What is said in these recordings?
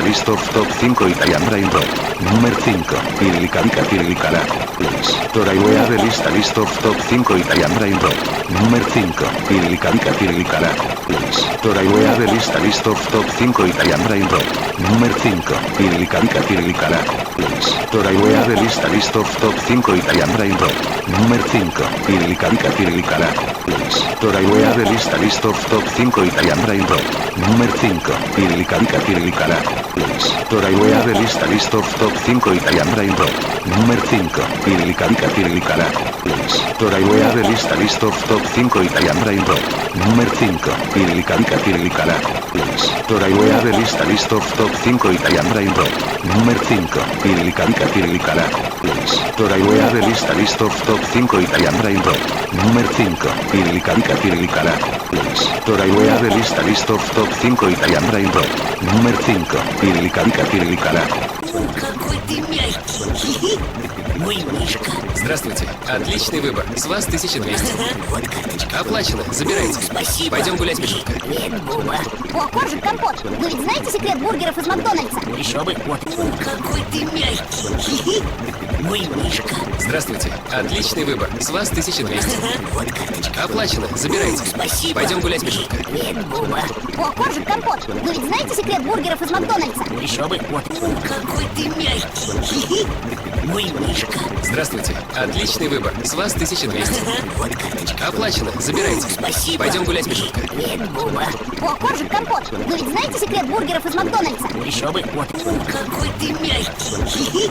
list of top 5 Italian brain rot. Number 5. Pirlicarica pirlicara. Please. Toraiwea de list of top 5 Italian brain rot. Number 5. Pirlicarica pirlicara. Please. Toraiwea de list of top 5 Italian brain rot. Number 5. Pirlicarica pirlicara. Please. Toraiwea de list of top 5 Italian brain rot. Number 5. Pirlicarica pirlicara. Please. Toraiwea de list of top 5 Italian brain rot. Number 5. Pirlicarica pirlicara. Please. Toraiwea de list of top 5 Italian brain rot. Number 5. Pirlicarica pirlicara. Please. Toraiwea de list of top 5 Italian brain rot. Number 5. Pirlicarica pirlicara. Please. Toraiwea de list of top 5 Italian brain rot. Number 5. Pirlicarica pirlicara. Please. Toraiwea de list of top 5 Italian brain rot. Number 5. Pirlicarica pirlicara. Please. Toraiwea de list of top 5 Italian brain rot. Number 5. Pirlicarica pirlicara. Какой ты мягкий. Мой мишка. Здравствуйте. Отличный выбор. С вас 1200. Вот карточка. Оплачено. Забирайте. Спасибо. Пойдем гулять, Мишутка. Нет, Буба. О, коржик, компот. Вы ведь знаете секрет бургеров из Макдональдса? Еще бы. Вот. Какой ты мягкий. Мой мишка. Здравствуйте. Отличный выбор. С вас 1200. Вот карточка. Оплачено. Забирайте. Спасибо. Пойдем гулять, Мишутка. Нет, Буба. О, коржик, компот. Вы ведь знаете секрет бургеров из Макдональдса? Еще бы. Вот. Какой ты мягкий. Мой мишка. Здравствуйте. Отличный выбор. С вас 1200. Вот карточка. Оплачено. Забирайте. Спасибо. Пойдем гулять, Мишутка. Нет, Буба. О, коржик, компот. Вы ведь знаете секрет бургеров из Макдональдса? Еще бы. Вот. Какой ты мягкий.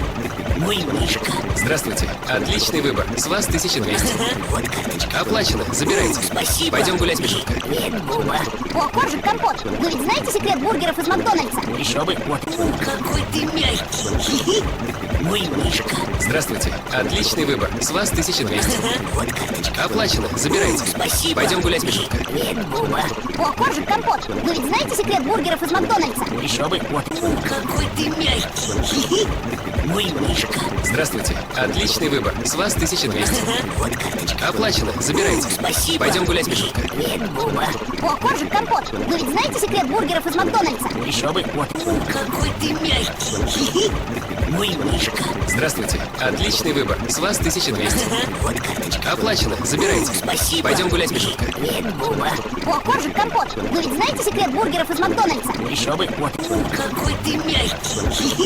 Мой мишка. Здравствуйте. Отличный выбор. С вас 1200. Вот карточка. Оплачено. Забирайте. Спасибо. Пойдем гулять, Мишутка. Нет, Буба. О, коржик, компот. Вы ведь знаете секрет бургеров из Макдональдса? Еще бы. Вот. Какой ты мягкий. Мой мишка. Здравствуйте. Отличный выбор. С вас 1200. Вот карточка. Оплачено. Забирайте. Спасибо. Пойдем гулять, Мишутка. Нет, Буба. О, коржик, компот. Вы ведь знаете секрет бургеров из Макдональдса? Еще бы. Вот. Какой ты мягкий. Мой мишка. Здравствуйте. Отличный выбор. С вас 1200. Вот карточка. Оплачено. Забирайте. Спасибо. Пойдем гулять, Мишутка. Нет, Буба. О, коржик, компот. Вы ведь знаете секрет бургеров из Макдональдса? Еще бы. Вот. Какой ты мягкий. Мой мишка. Здравствуйте. Отличный выбор. С вас 1200. Вот карточка. Оплачено. Забирайте. Спасибо. Пойдем гулять, Мишутка. Нет, Буба. О, коржик, компот. Вы ведь знаете секрет бургеров из Макдональдса? Еще бы. Вот. Какой ты мягкий.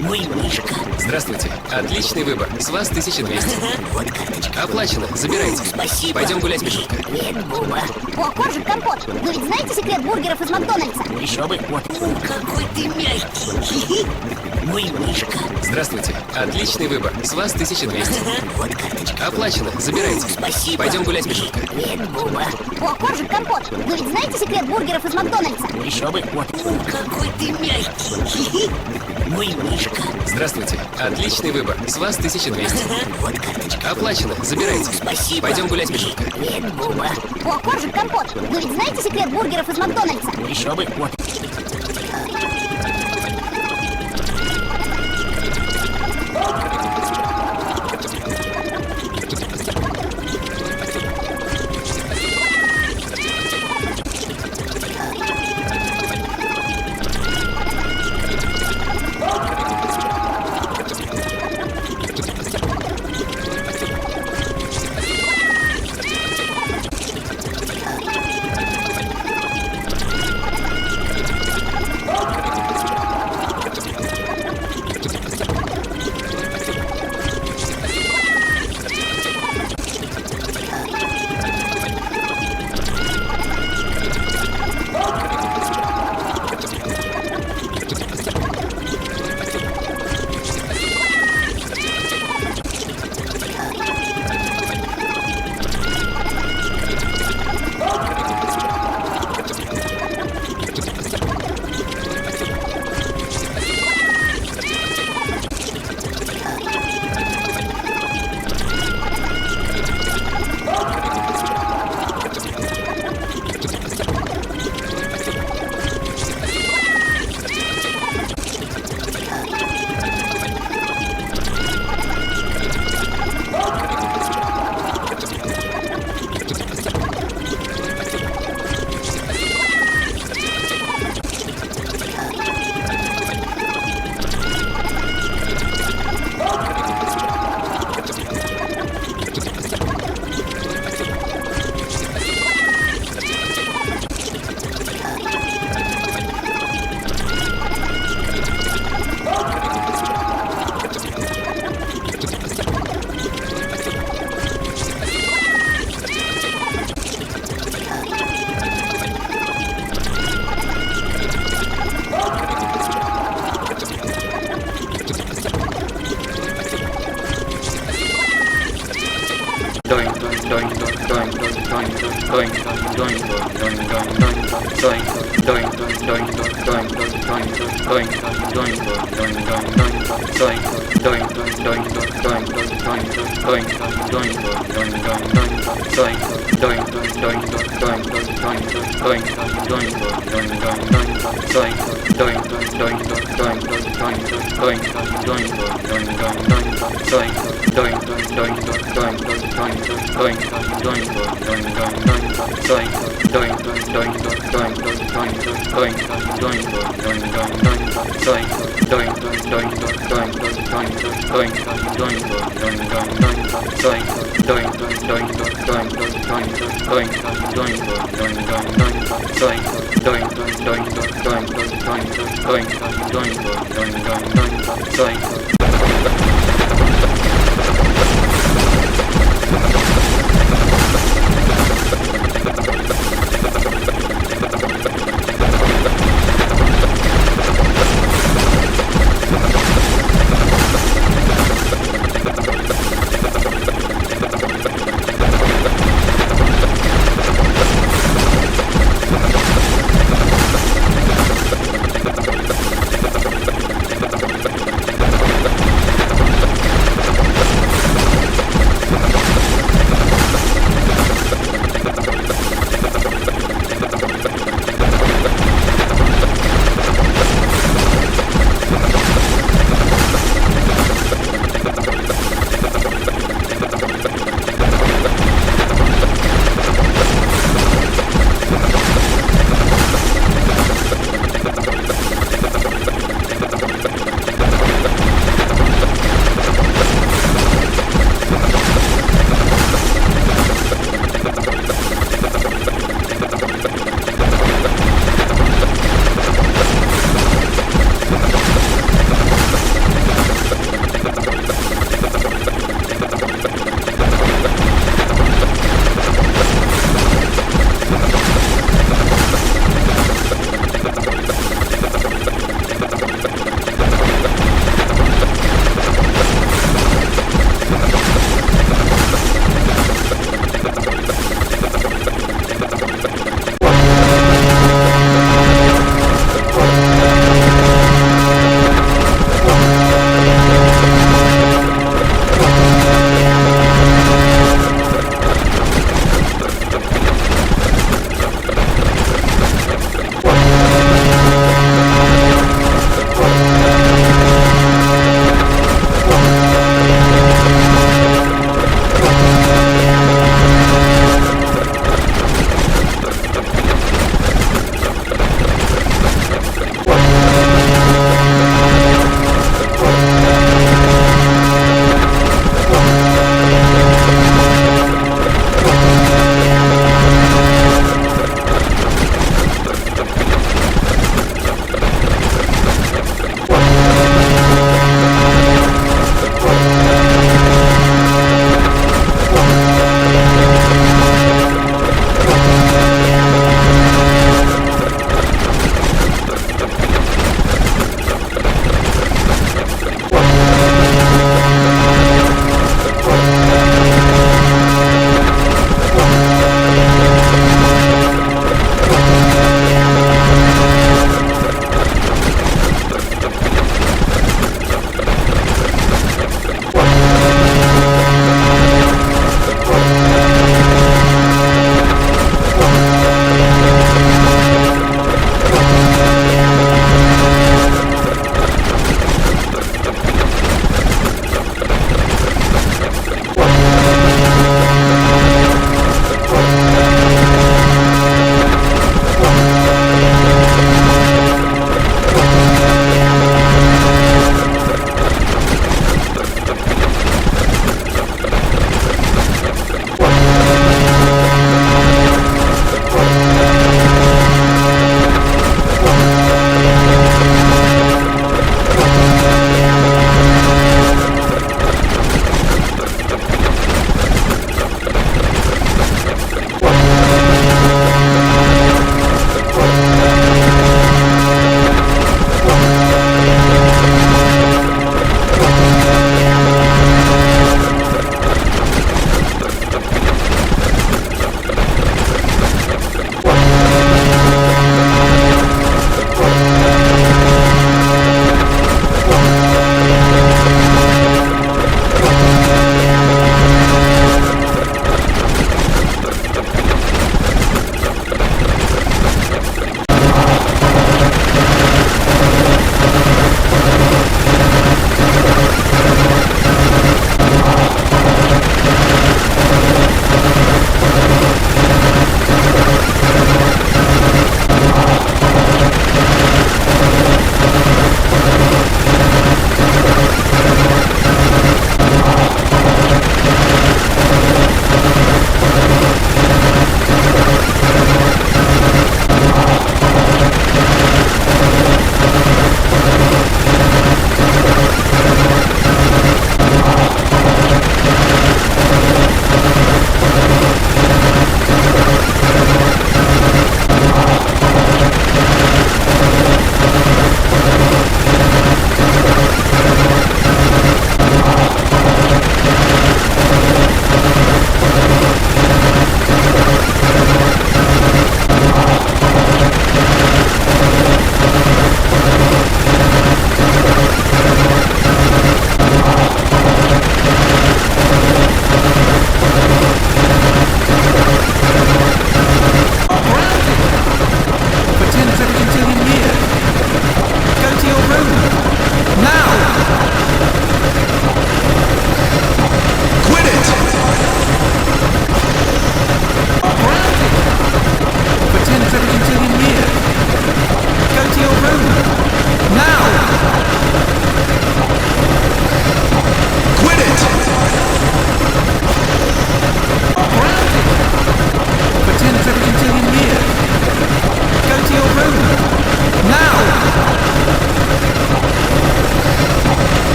Мой мишка. Здравствуйте. Отличный выбор. С вас 1200. Вот карточка. Оплачено. Забирайте. Спасибо. Пойдем гулять, Мишутка. Нет, Буба. О, коржик, компот. Вы ведь знаете секрет бургеров из Макдональдса? Еще бы. Вот. Какой ты мягкий. Мой мишка. Здравствуйте. Отличный выбор. С вас 1200. Вот карточка. Оплачено. Забирайте. Спасибо. Пойдем гулять, Мишутка. Нет, Буба. О, коржик, компот. Вы ведь знаете секрет бургеров из Макдональдса? Еще бы. Вот. Какой ты мягкий. Мой мишка. Здравствуйте. Отличный выбор. С вас 1200. Вот карточка. Оплачено. Забирайте. Спасибо. Пойдем гулять, Мишутка. Нет, Буба. О, коржик, компот. Вы ведь знаете секрет бургеров из Макдональдса? Еще бы. Вот.